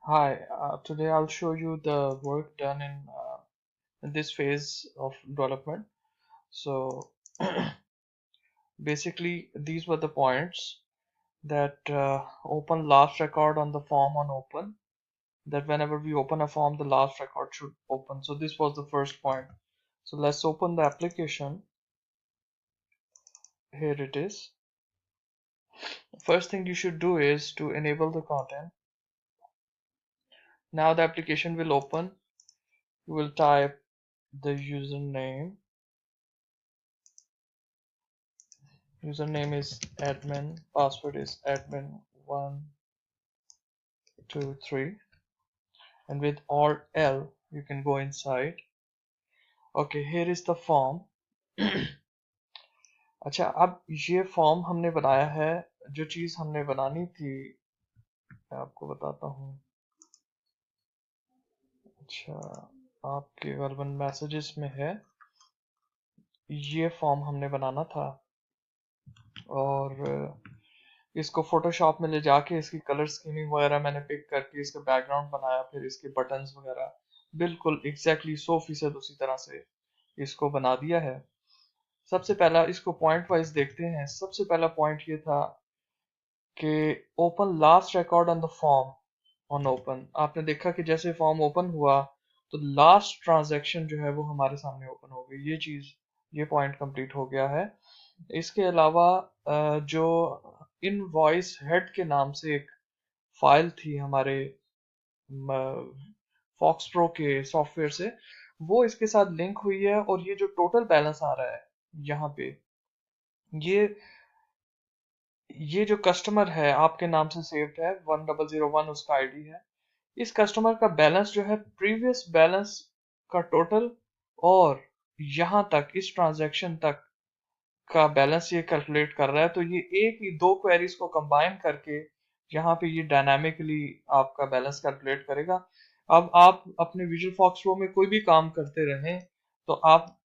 Hi, today I'll show you the work done in this phase of development. So basically, these were the points that open last record on the form on open. That whenever we open a form, the last record should open. So this was the first point. So let's open the application. Here it is. First thing you should do is to enable the content. Now the application will open. You will type the username. Username is admin, password is admin123, and with Alt L you can go inside. Okay, here is the form. अच्छा, अब ये form हमने बनाया है. जो चीज हमने बनानी थी मैं आपको बताता हूँ. अच्छा, आपके गलबन मैसेजेस में है. ये फॉर्म हमने बनाना था और इसको फोटोशॉप में ले जाके इसकी कलर स्कीमिंग वगैरह मैंने पिक करके इसका बैकग्राउंड बनाया, फिर इसके बटन्स वगैरह बिल्कुल एग्जैक्टली 100% उसी तरह से इसको बना दिया है. सबसे पहला इसको पॉइंट वाइज देखते हैं. सबसे पहला पॉइंट ये था कि open last record on the form on open. आपने देखा कि जैसे फॉर्म ओपन हुआ तो लास्ट ट्रांजैक्शन जो है वो हमारे सामने ओपन हो गई. ये पॉइंट कंप्लीट हो गया है. इसके अलावा जो इनवॉइस हेड के नाम से एक फाइल थी हमारे फॉक्स प्रो के सॉफ्टवेयर से, वो इसके साथ लिंक हुई है. और ये जो टोटल बैलेंस आ रहा है यहाँ पे, ये ये जो कस्टमर है आपके नाम से सेव्ड है 1001 उसका आईडी है. इस कस्टमर का बैलेंस जो है प्रीवियस बैलेंस का टोटल और यहाँ तक इस ट्रांजैक्शन तक का बैलेंस ये कैलकुलेट कर रहा है. तो ये एक ही दो क्वेरीज को कंबाइन करके यहाँ पे ये डायनामिकली आपका बैलेंस कैलकुलेट करेगा. अब आप अपने विजुअल फॉक्स प्रो में कोई भी काम करते रहें तो आप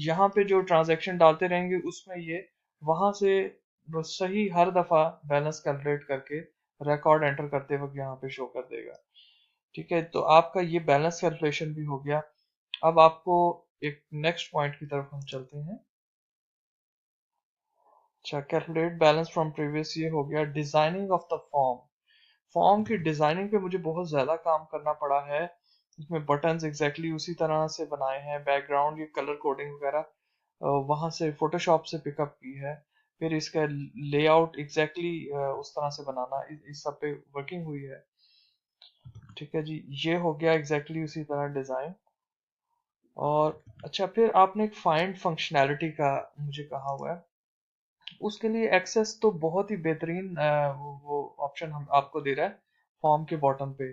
यहाँ पे जो ट्रांजैक्शन डालते रहेंगे उसमें ये वहां से सही हर दफा बैलेंस कैलकुलेट करके रिकॉर्ड एंटर करते वक्त यहाँ पे शो कर देगा. ठीक है, तो आपका ये बैलेंस कैलकुलेशन भी हो गया. अब आपको एक नेक्स्ट पॉइंट की तरफ हम चलते हैं. अच्छा, कैलकुलेट बैलेंस फ्रॉम प्रीवियस ये हो गया. Designing of the form. Form की डिजाइनिंग पे मुझे बहुत ज्यादा काम करना पड़ा है. इसमें बटन्स एग्जैक्टली उसी तरह से बनाए हैं. बैकग्राउंड ये कलर कोडिंग वगैरह वहां से फोटोशॉप से पिकअप की है. फिर इसका लेआउट एग्जैक्टली उस तरह से बनाना, इस सब पे वर्किंग हुई है. ठीक है जी, ये हो गया एग्जैक्टली उसी तरह डिजाइन. और अच्छा, फिर आपने एक फाइंड फंक्शनैलिटी का मुझे कहा हुआ है. उसके लिए एक्सेस तो बहुत ही बेहतरीन वो ऑप्शन हम आपको दे रहा है फॉर्म के बॉटम पे.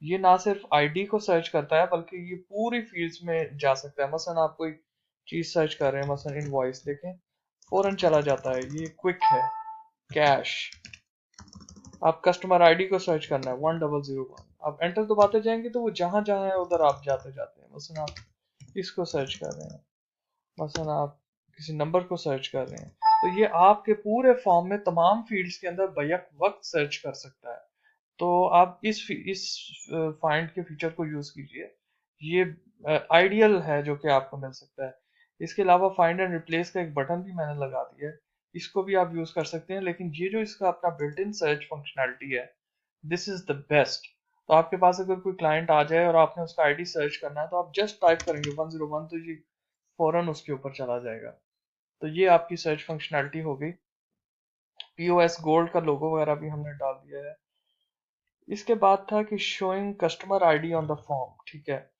ये ना सिर्फ आईडी को सर्च करता है बल्कि ये पूरी फील्ड्स में जा सकता है. मसलन आप कोई चीज सर्च कर रहे हैं, मसलन इनवॉइस देखें, फौरन चला जाता है. ये क्विक है. कैश, आप कस्टमर आईडी को सर्च करना है 1001, आप एंटर दबाते जाएंगे तो वो जहां जहां है उधर आप जाते जाते हैं. मसलन आप इसको सर्च कर रहे हैं, मसलन आप किसी नंबर को सर्च कर रहे हैं, तो ये आपके पूरे फॉर्म में तमाम फील्ड्स के अंदर बैक वक्त सर्च कर सकता है. तो आप इस फाइंड के फीचर को यूज कीजिए. ये आइडियल है जो कि आपको मिल सकता है. इसके अलावा फाइंड एंड रिप्लेस का एक बटन भी मैंने लगा दिया है. इसको भी आप यूज कर सकते हैं. लेकिन ये जो इसका अपना बिल्ट इन सर्च फंक्शनैलिटी है, दिस इज द बेस्ट. तो आपके पास अगर कोई क्लाइंट आ जाए और आपने उसका आईडी सर्च करना है तो आप जस्ट टाइप करेंगे 101, तो ये फौरन उसके ऊपर चला जाएगा. तो ये आपकी सर्च फंक्शनैलिटी हो गई. पीओएस गोल्ड का लोगो वगैरह भी हमने डाल दिया है. इसके बाद था कि showing customer ID on the form. ठीक है,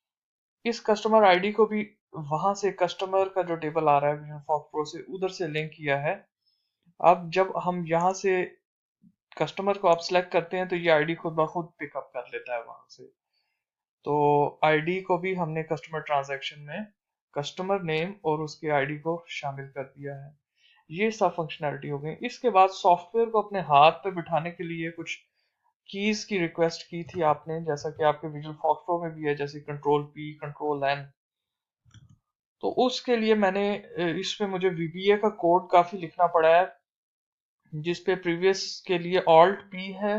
इस कस्टमर आईडी को भी वहां से कस्टमर का जो टेबल आ रहा है विजन फॉक्स प्रो से, उधर से लिंक किया है. अब जब हम यहाँ से कस्टमर को आप सिलेक्ट करते हैं तो ये आईडी खुद ब खुद पिकअप कर लेता है वहां से. तो आईडी को भी हमने कस्टमर ट्रांजैक्शन में कस्टमर नेम और उसके आईडी को शामिल कर दिया है. ये सब फंक्शनैलिटी हो गई. इसके बाद सॉफ्टवेयर को अपने हाथ पे बिठाने के लिए कुछ कीज की रिक्वेस्ट की थी आपने, जैसा कि आपके विजुअल फॉक्स प्रो में भी है, जैसे कंट्रोल पी, कंट्रोल एन. तो उसके लिए मैंने इसमें मुझे वीबीए का कोड काफी लिखना पड़ा है, जिसपे प्रीवियस के लिए ऑल्ट पी है,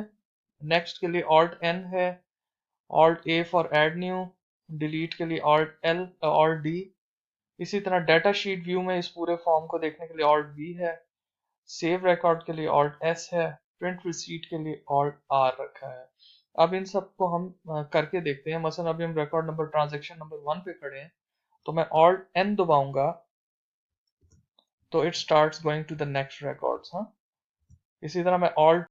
नेक्स्ट के लिए ऑल्ट एन है, alt A for add new, delete के लिए ऑल्ट एल, ऑल्ट डी। इसी तरह डाटा शीट व्यू में इस पूरे फॉर्म को देखने के लिए ऑल्ट वी है, सेव रिकॉर्ड के लिए ऑल्ट एस है, प्रिंट रिसीट के लिए ऑल्ट आर रखा है। अब इन सबको हम करके देखते हैं। मसलन अभी हम रिकॉर्ड नंबर ट्रांजैक्शन नंबर 1 पे खड़े हैं, तो मैं ऑल्ट एन दबाऊंगा तो it starts going to the next records. हाँ, इसी तरह मैं ऑल्ट